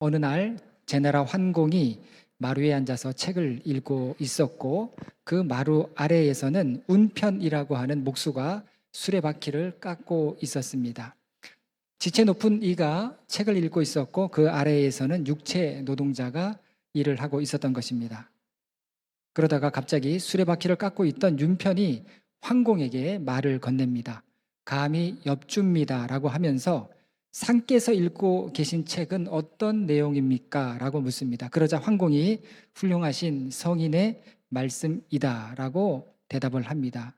어느 날 제나라 환공이 마루에 앉아서 책을 읽고 있었고 그 마루 아래에서는 운편이라고 하는 목수가 수레바퀴를 깎고 있었습니다. 지체 높은 이가 책을 읽고 있었고 그 아래에서는 육체 노동자가 일을 하고 있었던 것입니다. 그러다가 갑자기 수레바퀴를 깎고 있던 윤편이 황공에게 말을 건넵니다. 감히 엽줍니다라고 하면서 상께서 읽고 계신 책은 어떤 내용입니까? 라고 묻습니다. 그러자 황공이 훌륭하신 성인의 말씀이다라고 대답을 합니다.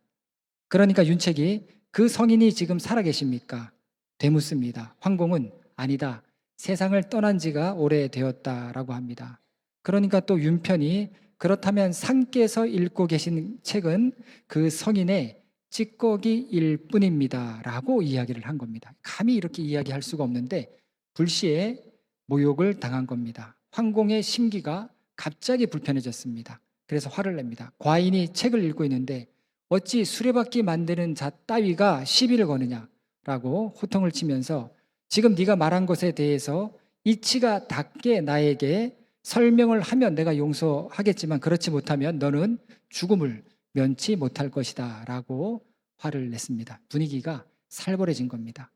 그러니까 윤책이 그 성인이 지금 살아계십니까? 되묻습니다. 황공은 아니다. 세상을 떠난 지가 오래되었다라고 합니다. 그러니까 또 윤편이 그렇다면 상께서 읽고 계신 책은 그 성인의 찌꺼기일 뿐입니다. 라고 이야기를 한 겁니다. 감히 이렇게 이야기할 수가 없는데 불시에 모욕을 당한 겁니다. 황공의 심기가 갑자기 불편해졌습니다. 그래서 화를 냅니다. 과인이 책을 읽고 있는데 어찌 수레바퀴 만드는 자 따위가 시비를 거느냐라고 호통을 치면서 지금 네가 말한 것에 대해서 이치가 닿게 나에게 설명을 하면 내가 용서하겠지만 그렇지 못하면 너는 죽음을 면치 못할 것이다 라고 화를 냈습니다. 분위기가 살벌해진 겁니다.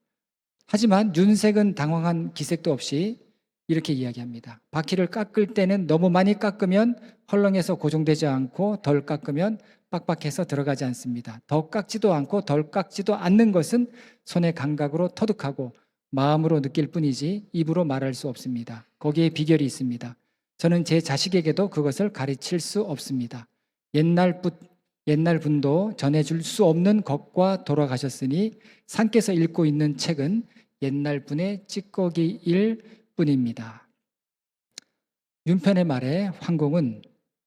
하지만 윤색은 당황한 기색도 없이 이렇게 이야기합니다. 바퀴를 깎을 때는 너무 많이 깎으면 헐렁해서 고정되지 않고 덜 깎으면 빡빡해서 들어가지 않습니다. 더 깎지도 않고 덜 깎지도 않는 것은 손의 감각으로 터득하고 마음으로 느낄 뿐이지 입으로 말할 수 없습니다. 거기에 비결이 있습니다. 저는 제 자식에게도 그것을 가르칠 수 없습니다. 옛날 분도 전해줄 수 없는 것과 돌아가셨으니 상께서 읽고 있는 책은 옛날 분의 찌꺼기일 뿐입니다. 윤편의 말에 황공은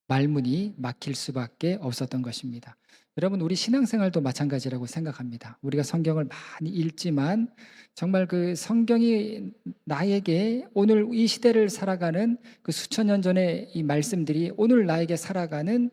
말문이 막힐 수밖에 없었던 것입니다. 여러분, 우리 신앙생활도 마찬가지라고 생각합니다. 우리가 성경을 많이 읽지만 정말 그 성경이 나에게 오늘 이 시대를 살아가는 그 수천 년 전의 이 말씀들이 오늘 나에게 살아가는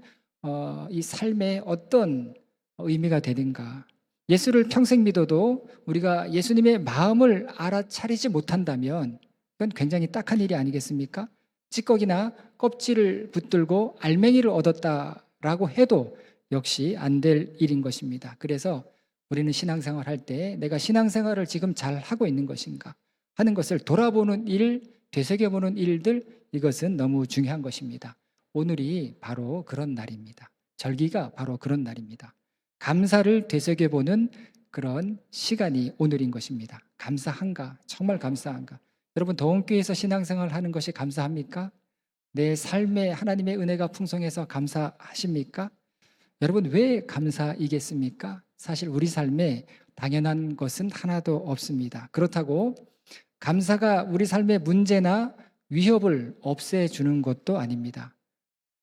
이 삶에 어떤 의미가 되는가. 예수를 평생 믿어도 우리가 예수님의 마음을 알아차리지 못한다면 그건 굉장히 딱한 일이 아니겠습니까? 찌꺼기나 껍질을 붙들고 알맹이를 얻었다라고 해도 역시 안 될 일인 것입니다. 그래서 우리는 신앙생활 할 때 내가 신앙생활을 지금 잘 하고 있는 것인가 하는 것을 돌아보는 일, 되새겨보는 일들, 이것은 너무 중요한 것입니다. 오늘이 바로 그런 날입니다. 절기가 바로 그런 날입니다. 감사를 되새겨보는 그런 시간이 오늘인 것입니다. 감사한가? 정말 감사한가? 여러분, 더운교회에서 신앙생활 하는 것이 감사합니까? 내 삶에 하나님의 은혜가 풍성해서 감사하십니까? 여러분, 왜 감사이겠습니까? 사실 우리 삶에 당연한 것은 하나도 없습니다. 그렇다고 감사가 우리 삶의 문제나 위협을 없애주는 것도 아닙니다.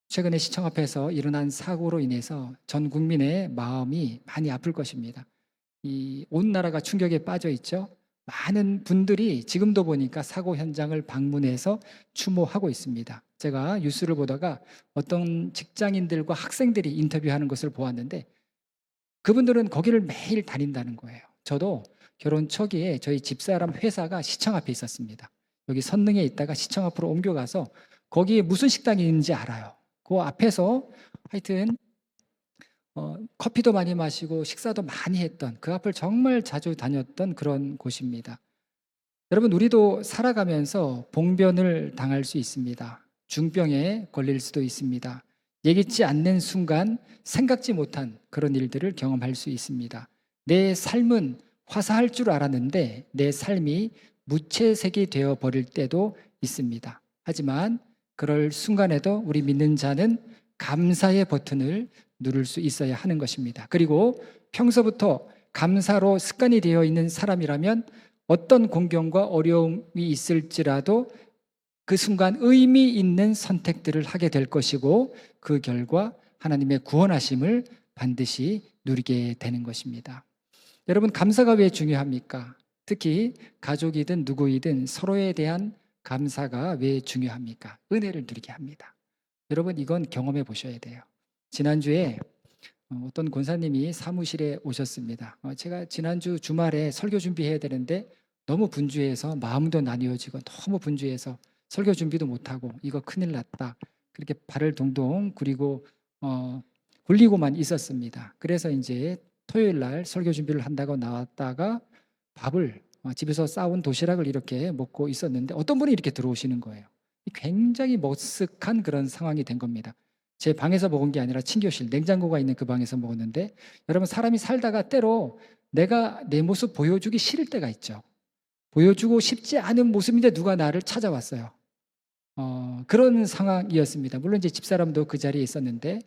최근에 시청 앞에서 일어난 사고로 인해서 전 국민의 마음이 많이 아플 것입니다. 온 나라가 충격에 빠져 있죠. 많은 분들이 지금도 보니까 사고 현장을 방문해서 추모하고 있습니다. 제가 뉴스를 보다가 어떤 직장인들과 학생들이 인터뷰하는 것을 보았는데 그분들은 거기를 매일 다닌다는 거예요. 저도 결혼 초기에 저희 집사람 회사가 시청 앞에 있었습니다. 여기 선릉에 있다가 시청 앞으로 옮겨가서 거기에 무슨 식당이 있는지 알아요. 그 앞에서 하여튼 커피도 많이 마시고 식사도 많이 했던 그 앞을 정말 자주 다녔던 그런 곳입니다. 여러분, 우리도 살아가면서 봉변을 당할 수 있습니다. 중병에 걸릴 수도 있습니다. 예기치 않는 순간 생각지 못한 그런 일들을 경험할 수 있습니다. 내 삶은 화사할 줄 알았는데 내 삶이 무채색이 되어 버릴 때도 있습니다. 하지만 그럴 순간에도 우리 믿는 자는 감사의 버튼을 누를 수 있어야 하는 것입니다. 그리고 평소부터 감사로 습관이 되어 있는 사람이라면 어떤 공경과 어려움이 있을지라도 그 순간 의미 있는 선택들을 하게 될 것이고 그 결과 하나님의 구원하심을 반드시 누리게 되는 것입니다. 여러분, 감사가 왜 중요합니까? 특히 가족이든 누구이든 서로에 대한 감사가 왜 중요합니까? 은혜를 누리게 합니다. 여러분, 이건 경험해 보셔야 돼요. 지난주에 어떤 권사님이 사무실에 오셨습니다. 제가 지난주 주말에 설교 준비해야 되는데 너무 분주해서 마음도 나뉘어지고 너무 분주해서 설교 준비도 못하고 이거 큰일 났다. 그렇게 발을 동동 구리고 굴리고만 있었습니다. 그래서 이제 토요일 날 설교 준비를 한다고 나왔다가 밥을 집에서 싸온 도시락을 이렇게 먹고 있었는데 어떤 분이 이렇게 들어오시는 거예요. 굉장히 머쓱한 그런 상황이 된 겁니다. 제 방에서 먹은 게 아니라 친교실, 냉장고가 있는 그 방에서 먹었는데 여러분 사람이 살다가 때로 내가 내 모습 보여주기 싫을 때가 있죠. 보여주고 싶지 않은 모습인데 누가 나를 찾아왔어요. 그런 상황이었습니다. 물론 이제 집사람도 그 자리에 있었는데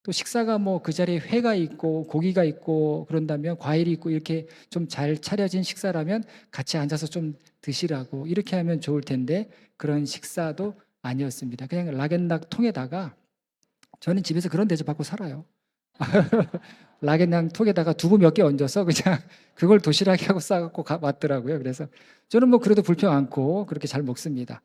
또 식사가 뭐 그 자리에 회가 있고 고기가 있고 그런다면 과일이 있고 이렇게 좀 잘 차려진 식사라면 같이 앉아서 좀 드시라고 이렇게 하면 좋을 텐데 그런 식사도 아니었습니다. 그냥 락앤락 통에다가 저는 집에서 그런 대접 받고 살아요. 락앤락 통에다가 두부 몇 개 얹어서 그냥 그걸 도시락에 하고 싸갖고 왔더라고요. 그래서 저는 뭐 그래도 불평 않고 그렇게 잘 먹습니다.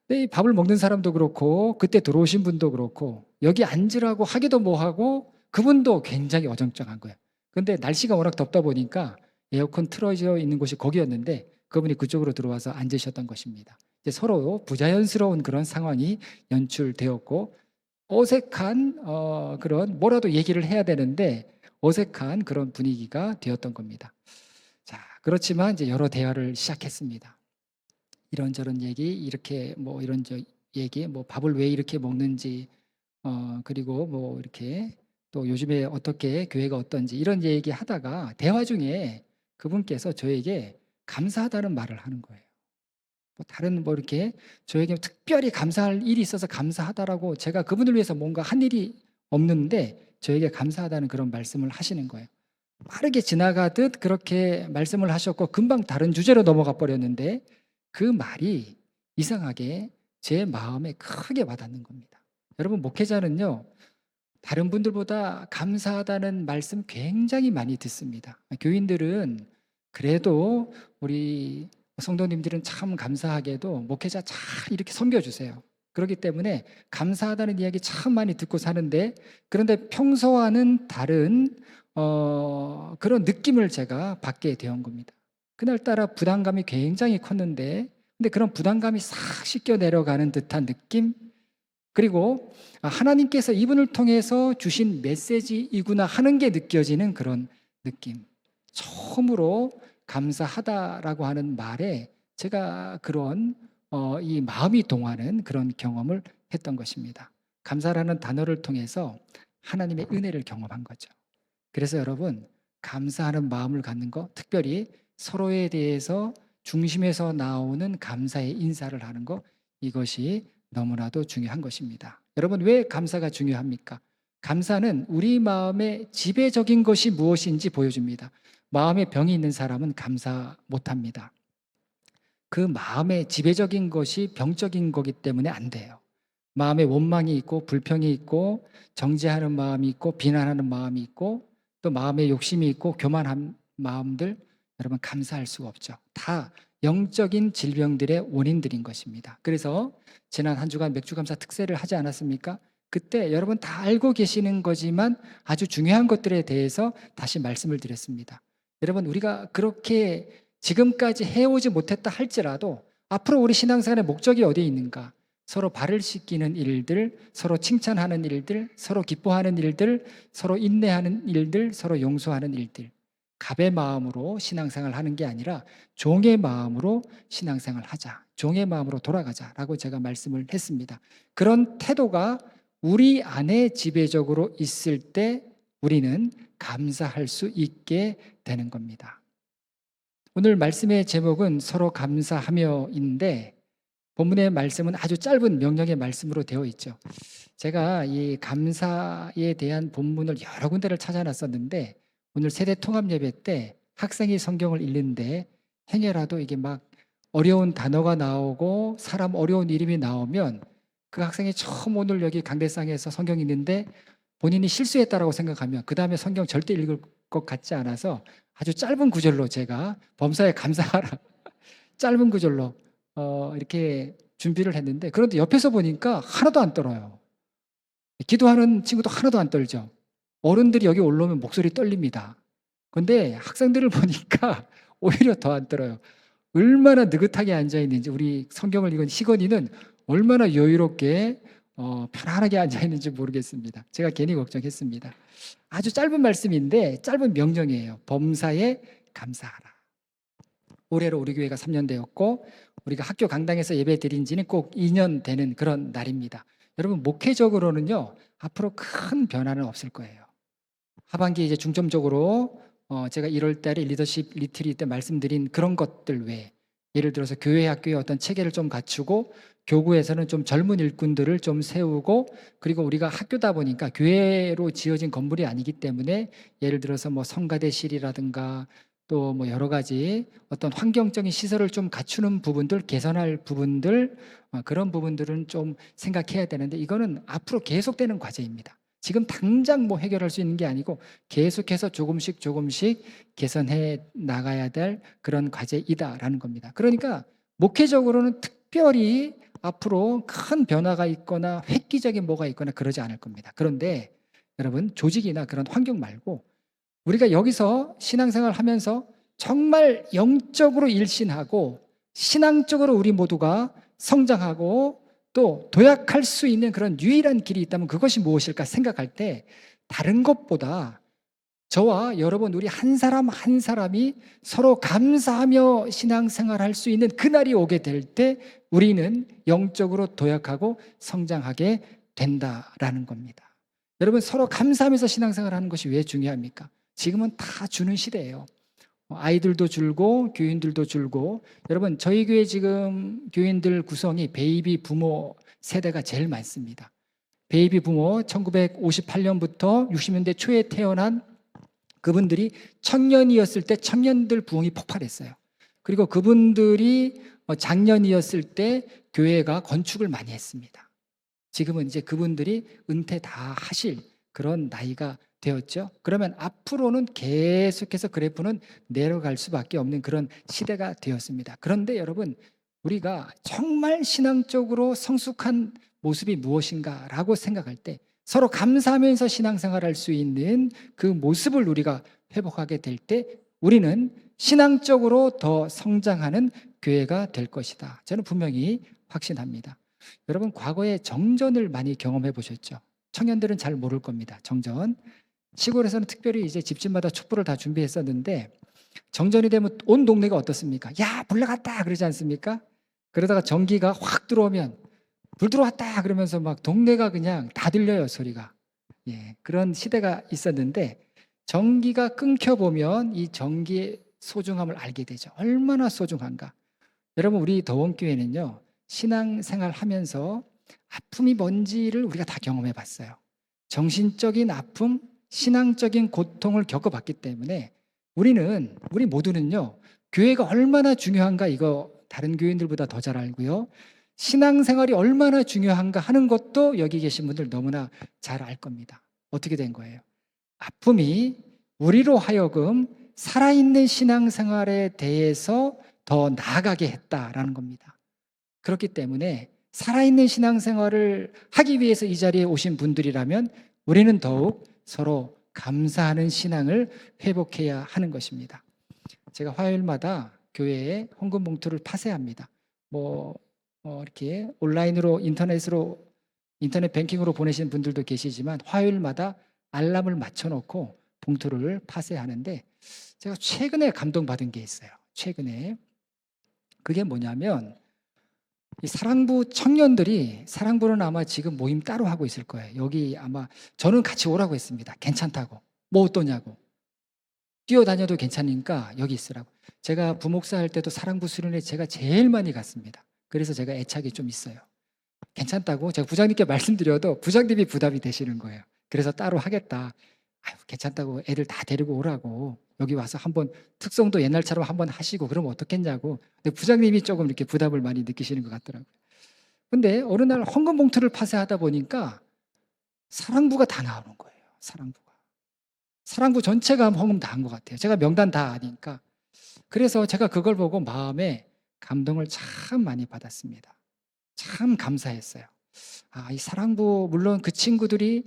근데 이 밥을 먹는 사람도 그렇고 그때 들어오신 분도 그렇고 여기 앉으라고 하기도 뭐하고 그분도 굉장히 어정쩡한 거예요. 근데 날씨가 워낙 덥다 보니까 에어컨 틀어져 있는 곳이 거기였는데 그분이 그쪽으로 들어와서 앉으셨던 것입니다. 이제 서로 부자연스러운 그런 상황이 연출되었고 어색한 그런 뭐라도 얘기를 해야 되는데 어색한 그런 분위기가 되었던 겁니다. 자, 그렇지만 이제 여러 대화를 시작했습니다. 이런저런 얘기, 이렇게 뭐 이런 저 얘기, 뭐 밥을 왜 이렇게 먹는지, 그리고 뭐 이렇게 또 요즘에 어떻게 교회가 어떤지 이런 얘기 하다가 대화 중에 그분께서 저에게 감사하다는 말을 하는 거예요. 뭐 다른 뭐 이렇게 저에게 특별히 감사할 일이 있어서 감사하다라고 제가 그분을 위해서 뭔가 한 일이 없는데 저에게 감사하다는 그런 말씀을 하시는 거예요. 빠르게 지나가듯 그렇게 말씀을 하셨고 금방 다른 주제로 넘어가 버렸는데 그 말이 이상하게 제 마음에 크게 와닿는 겁니다. 여러분 목회자는요 다른 분들보다 감사하다는 말씀 굉장히 많이 듣습니다. 교인들은 그래도 우리 성도님들은 참 감사하게도 목회자 잘 이렇게 섬겨주세요. 그렇기 때문에 감사하다는 이야기 참 많이 듣고 사는데 그런데 평소와는 다른 그런 느낌을 제가 받게 되온 겁니다. 그날따라 부담감이 굉장히 컸는데 근데 그런 부담감이 싹 씻겨 내려가는 듯한 느낌 그리고 하나님께서 이분을 통해서 주신 메시지이구나 하는 게 느껴지는 그런 느낌. 처음으로 감사하다라고 하는 말에 제가 그런 이 마음이 동하는 그런 경험을 했던 것입니다. 감사라는 단어를 통해서 하나님의 은혜를 경험한 거죠. 그래서 여러분 감사하는 마음을 갖는 거 특별히 서로에 대해서 중심에서 나오는 감사의 인사를 하는 거 이것이 너무나도 중요한 것입니다. 여러분 왜 감사가 중요합니까? 감사는 우리 마음의 지배적인 것이 무엇인지 보여줍니다. 마음에 병이 있는 사람은 감사 못합니다. 그 마음의 지배적인 것이 병적인 거기 때문에 안 돼요. 마음에 원망이 있고 불평이 있고 정죄하는 마음이 있고 비난하는 마음이 있고 또 마음에 욕심이 있고 교만한 마음들 여러분 감사할 수가 없죠. 다 영적인 질병들의 원인들인 것입니다. 그래서 지난 한 주간 맥주감사 특세를 하지 않았습니까? 그때 여러분 다 알고 계시는 거지만 아주 중요한 것들에 대해서 다시 말씀을 드렸습니다. 여러분 우리가 그렇게 지금까지 해오지 못했다 할지라도 앞으로 우리 신앙생활의 목적이 어디에 있는가? 서로 발을 씻기는 일들, 서로 칭찬하는 일들, 서로 기뻐하는 일들, 서로 인내하는 일들, 서로 용서하는 일들. 갑의 마음으로 신앙생활을 하는 게 아니라 종의 마음으로 신앙생활을 하자. 종의 마음으로 돌아가자라고 제가 말씀을 했습니다. 그런 태도가 우리 안에 지배적으로 있을 때 우리는 감사할 수 있게 되는 겁니다. 오늘 말씀의 제목은 서로 감사하며인데 본문의 말씀은 아주 짧은 명령의 말씀으로 되어 있죠. 제가 이 감사에 대한 본문을 여러 군데를 찾아놨었는데 오늘 세대 통합 예배 때 학생이 성경을 읽는데 행여라도 이게 막 어려운 단어가 나오고 사람 어려운 이름이 나오면 그 학생이 처음 오늘 여기 강대상에서 성경 읽는데 본인이 실수했다라고 생각하면 그 다음에 성경 절대 읽을 것 같지 않아서 아주 짧은 구절로 제가 범사에 감사하라 짧은 구절로 이렇게 준비를 했는데 그런데 옆에서 보니까 하나도 안 떨어요. 기도하는 친구도 하나도 안 떨죠. 어른들이 여기 올라오면 목소리 떨립니다. 그런데 학생들을 보니까 오히려 더 안 떨어요. 얼마나 느긋하게 앉아 있는지, 우리 성경을 읽은 시건이는 얼마나 여유롭게 편안하게 앉아 있는지 모르겠습니다. 제가 괜히 걱정했습니다. 아주 짧은 말씀인데 짧은 명령이에요. 범사에 감사하라. 올해로 우리 교회가 3년 되었고 우리가 학교 강당에서 예배 드린 지는 꼭 2년 되는 그런 날입니다. 여러분, 목회적으로는요 앞으로 큰 변화는 없을 거예요. 하반기 이제 중점적으로 제가 1월 달에 리더십 리트리트 때 말씀드린 그런 것들 외에, 예를 들어서 교회 학교의 어떤 체계를 좀 갖추고 교구에서는 좀 젊은 일꾼들을 좀 세우고, 그리고 우리가 학교다 보니까 교회로 지어진 건물이 아니기 때문에 예를 들어서 뭐 성가대실이라든가 또 뭐 여러 가지 어떤 환경적인 시설을 좀 갖추는 부분들, 개선할 부분들, 그런 부분들은 좀 생각해야 되는데, 이거는 앞으로 계속되는 과제입니다. 지금 당장 뭐 해결할 수 있는 게 아니고 계속해서 조금씩 조금씩 개선해 나가야 될 그런 과제이다라는 겁니다. 그러니까 목회적으로는 특별히 앞으로 큰 변화가 있거나 획기적인 뭐가 있거나 그러지 않을 겁니다. 그런데 여러분, 조직이나 그런 환경 말고 우리가 여기서 신앙생활 하면서 정말 영적으로 일신하고 신앙적으로 우리 모두가 성장하고 또 도약할 수 있는 그런 유일한 길이 있다면 그것이 무엇일까 생각할 때, 다른 것보다 저와 여러분 우리 한 사람 한 사람이 서로 감사하며 신앙생활할 수 있는 그날이 오게 될 때 우리는 영적으로 도약하고 성장하게 된다라는 겁니다. 여러분, 서로 감사하면서 신앙생활하는 것이 왜 중요합니까? 지금은 다 주는 시대예요. 아이들도 줄고 교인들도 줄고. 여러분, 저희 교회 지금 교인들 구성이 베이비 부모 세대가 제일 많습니다. 베이비 부모 1958년부터 60년대 초에 태어난 그분들이 청년이었을 때 청년들 부흥이 폭발했어요. 그리고 그분들이 장년이었을 때 교회가 건축을 많이 했습니다. 지금은 이제 그분들이 은퇴 다 하실 그런 나이가 되었죠. 그러면 앞으로는 계속해서 그래프는 내려갈 수밖에 없는 그런 시대가 되었습니다. 그런데 여러분, 우리가 정말 신앙적으로 성숙한 모습이 무엇인가라고 생각할 때 서로 감사하면서 신앙생활할 수 있는 그 모습을 우리가 회복하게 될 때 우리는 신앙적으로 더 성장하는 교회가 될 것이다. 저는 분명히 확신합니다. 여러분, 과거에 정전을 많이 경험해 보셨죠? 청년들은 잘 모를 겁니다. 정전. 시골에서는 특별히 이제 집집마다 촛불을 다 준비했었는데, 정전이 되면 온 동네가 어떻습니까? 야, 불 나갔다 그러지 않습니까? 그러다가 전기가 확 들어오면 불 들어왔다 그러면서 막 동네가 그냥 다 들려요, 소리가. 예, 그런 시대가 있었는데 전기가 끊겨 보면 이 전기의 소중함을 알게 되죠. 얼마나 소중한가. 여러분, 우리 더원교회는요 신앙생활 하면서 아픔이 뭔지를 우리가 다 경험해 봤어요. 정신적인 아픔, 신앙적인 고통을 겪어봤기 때문에 우리 모두는요 교회가 얼마나 중요한가, 이거 다른 교인들보다 더 잘 알고요, 신앙생활이 얼마나 중요한가 하는 것도 여기 계신 분들 너무나 잘 알 겁니다. 어떻게 된 거예요? 아픔이 우리로 하여금 살아있는 신앙생활에 대해서 더 나아가게 했다라는 겁니다. 그렇기 때문에 살아있는 신앙생활을 하기 위해서 이 자리에 오신 분들이라면 우리는 더욱 서로 감사하는 신앙을 회복해야 하는 것입니다. 제가 화요일마다 교회에 헌금 봉투를 파쇄합니다. 이렇게 온라인으로 인터넷 뱅킹으로 보내시는 분들도 계시지만 화요일마다 알람을 맞춰놓고 봉투를 파쇄하는데, 제가 최근에 감동받은 게 있어요. 최근에 그게 뭐냐면, 이 사랑부 청년들이, 사랑부는 아마 지금 모임 따로 하고 있을 거예요. 여기 아마 저는 같이 오라고 했습니다. 괜찮다고. 뭐 어떠냐고. 뛰어다녀도 괜찮으니까 여기 있으라고. 제가 부목사 할 때도 사랑부 수련회 제가 제일 많이 갔습니다. 그래서 제가 애착이 좀 있어요. 괜찮다고 제가 부장님께 말씀드려도 부장님이 부담이 되시는 거예요. 그래서 따로 하겠다. 아유, 괜찮다고 애들 다 데리고 오라고. 여기 와서 한번 특성도 옛날처럼 한번 하시고 그러면 어떻겠냐고. 근데 부장님이 조금 이렇게 부담을 많이 느끼시는 것 같더라고요. 근데 어느 날 헌금 봉투를 파쇄하다 보니까 사랑부가 다 나오는 거예요. 사랑부 전체가 헌금 다 한 것 같아요. 제가 명단 다 아니까. 그래서 제가 그걸 보고 마음에 감동을 참 많이 받았습니다. 참 감사했어요. 이 사랑부, 물론 그 친구들이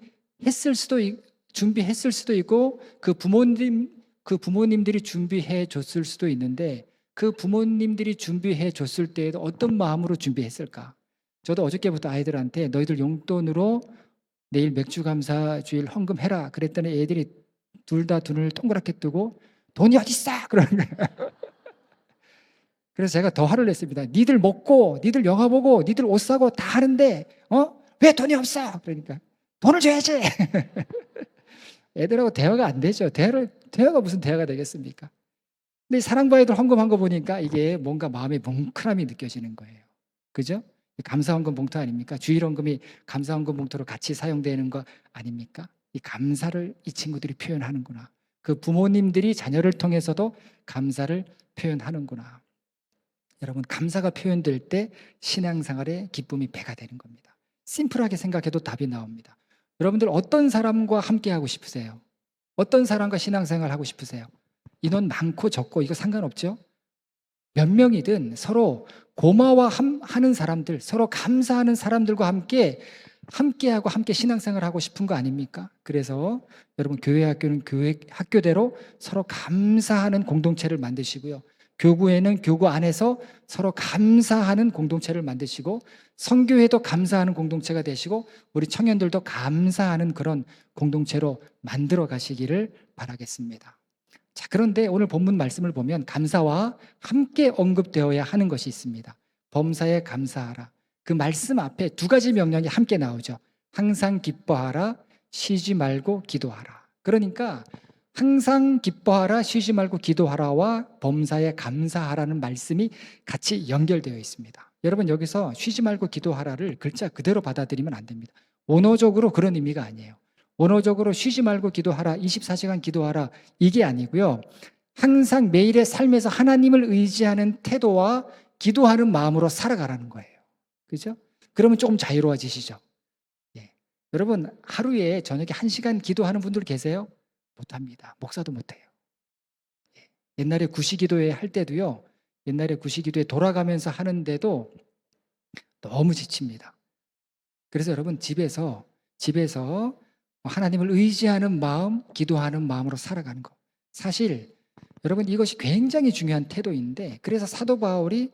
준비했을 수도 있고 그 부모님들이 준비해 줬을 수도 있는데 그 부모님들이 준비해 줬을 때에도 어떤 마음으로 준비했을까? 저도 어저께부터 아이들한테 너희들 용돈으로 내일 맥주 감사 주일 헌금 해라 그랬더니 애들이 둘 다 눈을 동그랗게 뜨고 돈이 어딨어? 그러는 거예요. 그래서 제가 더 화를 냈습니다. 니들 먹고 니들 영화 보고 니들 옷 사고 다 하는데 왜 돈이 없어? 그러니까 돈을 줘야지. 애들하고 대화가 안 되죠. 대화가 무슨 대화가 되겠습니까? 근데 사랑바 애들 헌금한 거 보니까 이게 뭔가 마음에 뭉클함이 느껴지는 거예요. 그죠? 감사헌금 봉투 아닙니까? 주일헌금이 감사헌금 봉투로 같이 사용되는 거 아닙니까? 이 감사를 이 친구들이 표현하는구나. 그 부모님들이 자녀를 통해서도 감사를 표현하는구나. 여러분, 감사가 표현될 때 신앙생활의 기쁨이 배가 되는 겁니다. 심플하게 생각해도 답이 나옵니다. 여러분들 어떤 사람과 함께 하고 싶으세요? 어떤 사람과 신앙생활 하고 싶으세요? 인원 많고 적고 이거 상관없죠? 몇 명이든 서로 고마워하는 사람들, 서로 감사하는 사람들과 함께하고 함께 신앙생활 하고 싶은 거 아닙니까? 그래서 여러분 교회 학교는 교회 학교대로 서로 감사하는 공동체를 만드시고요. 교구에는 교구 안에서 서로 감사하는 공동체를 만드시고 선교회도 감사하는 공동체가 되시고 우리 청년들도 감사하는 그런 공동체로 만들어 가시기를 바라겠습니다. 자, 그런데 오늘 본문 말씀을 보면 감사와 함께 언급되어야 하는 것이 있습니다. 범사에 감사하라. 그 말씀 앞에 두 가지 명령이 함께 나오죠. 항상 기뻐하라, 쉬지 말고 기도하라. 그러니까 항상 기뻐하라, 쉬지 말고 기도하라와 범사에 감사하라는 말씀이 같이 연결되어 있습니다. 여러분 여기서 쉬지 말고 기도하라를 글자 그대로 받아들이면 안 됩니다. 원어적으로 그런 의미가 아니에요. 원어적으로 쉬지 말고 기도하라, 24시간 기도하라 이게 아니고요. 항상 매일의 삶에서 하나님을 의지하는 태도와 기도하는 마음으로 살아가라는 거예요. 그죠? 그러면 조금 자유로워지시죠. 예. 여러분 하루에 저녁에 1시간 기도하는 분들 계세요? 못합니다. 목사도 못해요. 예. 옛날에 구시기도회 할 때도요. 옛날에 구시기도회 돌아가면서 하는데도 너무 지칩니다. 그래서 여러분 집에서 하나님을 의지하는 마음, 기도하는 마음으로 살아가는 거. 사실 여러분 이것이 굉장히 중요한 태도인데 그래서 사도 바울이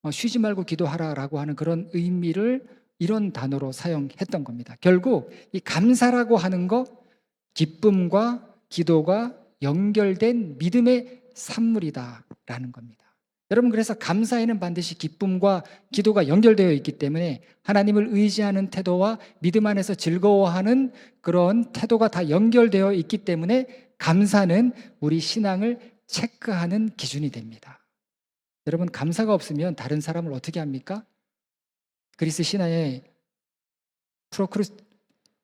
쉬지 말고 기도하라라고 하는 그런 의미를 이런 단어로 사용했던 겁니다. 결국 이 감사라고 하는 거 기쁨과 기도가 연결된 믿음의 산물이다라는 겁니다. 여러분 그래서 감사에는 반드시 기쁨과 기도가 연결되어 있기 때문에 하나님을 의지하는 태도와 믿음 안에서 즐거워하는 그런 태도가 다 연결되어 있기 때문에 감사는 우리 신앙을 체크하는 기준이 됩니다. 여러분 감사가 없으면 다른 사람을 어떻게 합니까? 그리스 신화에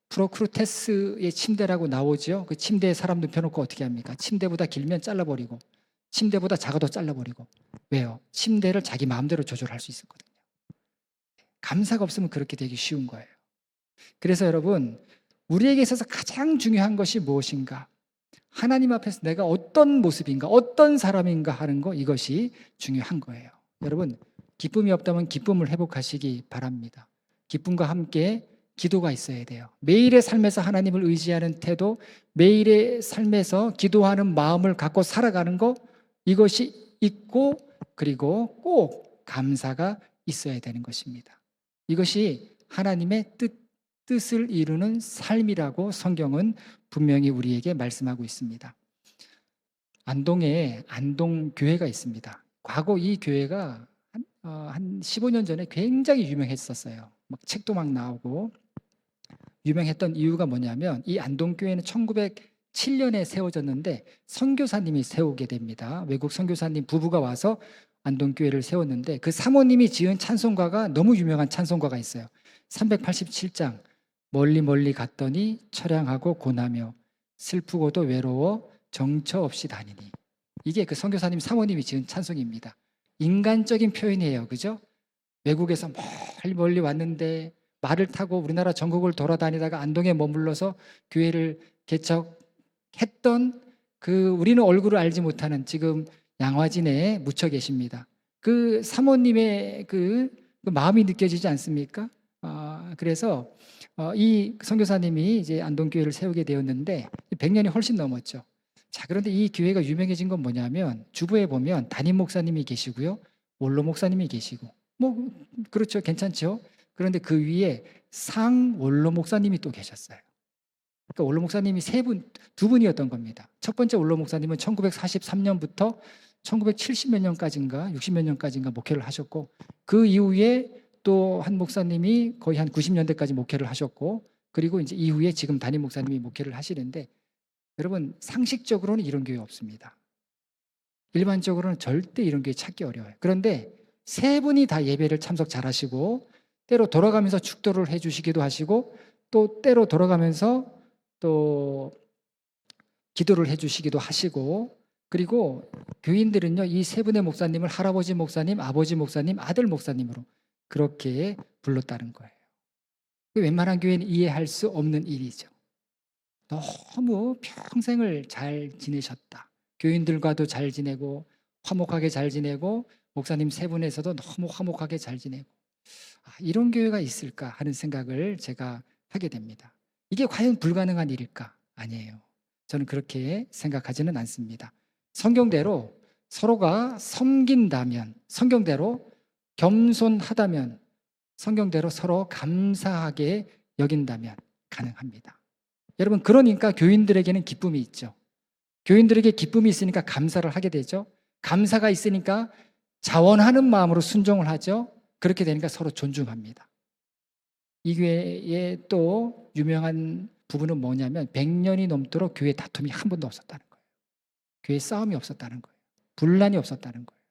프로크루테스의 침대라고 나오죠. 그 침대에 사람 눕혀놓고 어떻게 합니까? 침대보다 길면 잘라버리고 침대보다 작아도 잘라버리고. 왜요? 침대를 자기 마음대로 조절할 수 있었거든요. 감사가 없으면 그렇게 되기 쉬운 거예요. 그래서 여러분 우리에게 있어서 가장 중요한 것이 무엇인가? 하나님 앞에서 내가 어떤 모습인가, 어떤 사람인가 하는 거 이것이 중요한 거예요. 여러분 기쁨이 없다면 기쁨을 회복하시기 바랍니다. 기쁨과 함께 기도가 있어야 돼요. 매일의 삶에서 하나님을 의지하는 태도, 매일의 삶에서 기도하는 마음을 갖고 살아가는 거 이것이 있고 그리고 꼭 감사가 있어야 되는 것입니다. 이것이 하나님의 뜻을 이루는 삶이라고 성경은 분명히 우리에게 말씀하고 있습니다. 안동에 안동교회가 있습니다. 과거 이 교회가 한 15년 전에 굉장히 유명했었어요. 막 책도 막 나오고 유명했던 이유가 뭐냐면 이 안동교회는 1907년에 세워졌는데 선교사님이 세우게 됩니다. 외국 선교사님 부부가 와서 안동교회를 세웠는데 그 사모님이 지은 찬송가가 너무 유명한 찬송가가 있어요. 387장 멀리 멀리 갔더니 처량하고 고나며 슬프고도 외로워 정처 없이 다니니. 이게 그 선교사님 사모님이 지은 찬송입니다. 인간적인 표현이에요. 그죠? 외국에서 멀리 멀리 왔는데 말을 타고 우리나라 전국을 돌아다니다가 안동에 머물러서 교회를 개척했던 그 우리는 얼굴을 알지 못하는 지금 양화진에 묻혀 계십니다. 그 사모님의 그 마음이 느껴지지 않습니까? 그래서 이 선교사님이 이제 안동교회를 세우게 되었는데 100년이 훨씬 넘었죠. 자, 그런데 이 교회가 유명해진 건 뭐냐면 주부에 보면 담임 목사님이 계시고요. 원로 목사님이 계시고 뭐 그렇죠. 괜찮죠. 그런데 그 위에 상 원로 목사님이 또 계셨어요. 그러니까 원로 목사님이 두 분이었던 겁니다. 첫 번째 원로 목사님은 1943년부터 1970 몇 년까지인가 60 몇 년까지인가 목회를 하셨고 그 이후에 또 한 목사님이 거의 한 90년대까지 목회를 하셨고 그리고 이제 이후에 지금 담임 목사님이 목회를 하시는데 여러분 상식적으로는 이런 교회 없습니다. 일반적으로는 절대 이런 교회 찾기 어려워요. 그런데 세 분이 다 예배를 참석 잘 하시고 때로 돌아가면서 축도를 해주시기도 하시고 또 때로 돌아가면서 또 기도를 해주시기도 하시고 그리고 교인들은요 이 세 분의 목사님을 할아버지 목사님, 아버지 목사님, 아들 목사님으로 그렇게 불렀다는 거예요. 웬만한 교회는 이해할 수 없는 일이죠. 너무 평생을 잘 지내셨다. 교인들과도 잘 지내고 화목하게 잘 지내고 목사님 세 분에서도 너무 화목하게 잘 지내고 이런 교회가 있을까 하는 생각을 제가 하게 됩니다. 이게 과연 불가능한 일일까? 아니에요. 저는 그렇게 생각하지는 않습니다. 성경대로 서로가 섬긴다면, 성경대로 겸손하다면, 성경대로 서로 감사하게 여긴다면 가능합니다. 여러분, 그러니까 교인들에게는 기쁨이 있죠. 교인들에게 기쁨이 있으니까 감사를 하게 되죠. 감사가 있으니까 자원하는 마음으로 순종을 하죠. 그렇게 되니까 서로 존중합니다. 이 교회의 또 유명한 부분은 뭐냐면 100년이 넘도록 교회 다툼이 한 번도 없었다는 거예요. 교회 싸움이 없었다는 거예요. 분란이 없었다는 거예요.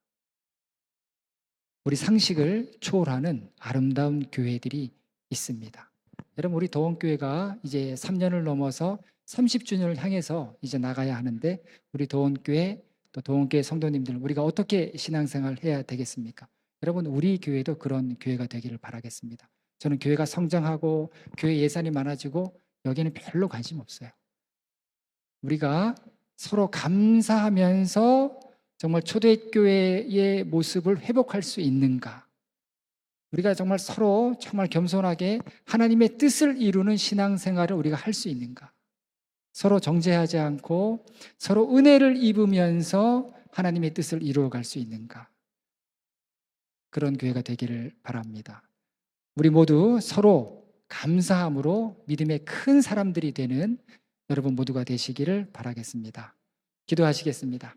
우리 상식을 초월하는 아름다운 교회들이 있습니다. 여러분, 우리 도원교회가 이제 3년을 넘어서 30주년을 향해서 이제 나가야 하는데 우리 도원교회 또 도원교회 성도님들 우리가 어떻게 신앙생활을 해야 되겠습니까? 여러분, 우리 교회도 그런 교회가 되기를 바라겠습니다. 저는 교회가 성장하고 교회 예산이 많아지고 여기는 별로 관심 없어요. 우리가 서로 감사하면서 정말 초대교회의 모습을 회복할 수 있는가? 우리가 정말 서로 정말 겸손하게 하나님의 뜻을 이루는 신앙생활을 우리가 할 수 있는가? 서로 정죄하지 않고 서로 은혜를 입으면서 하나님의 뜻을 이루어갈 수 있는가? 그런 교회가 되기를 바랍니다. 우리 모두 서로 감사함으로 믿음의 큰 사람들이 되는 여러분 모두가 되시기를 바라겠습니다. 기도하시겠습니다.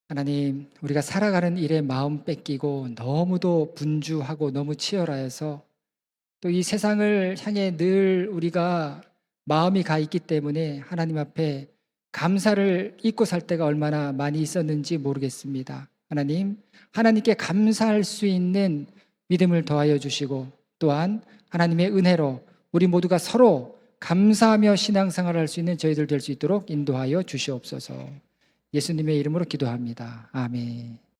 하나님, 우리가 살아가는 일에 마음 뺏기고 너무도 분주하고 너무 치열하여서 또 이 세상을 향해 늘 우리가 마음이 가 있기 때문에 하나님 앞에 감사를 잊고 살 때가 얼마나 많이 있었는지 모르겠습니다. 하나님, 하나님께 감사할 수 있는 믿음을 더하여 주시고 또한 하나님의 은혜로 우리 모두가 서로 감사하며 신앙생활을 할 수 있는 저희들 될 수 있도록 인도하여 주시옵소서. 예수님의 이름으로 기도합니다. 아멘.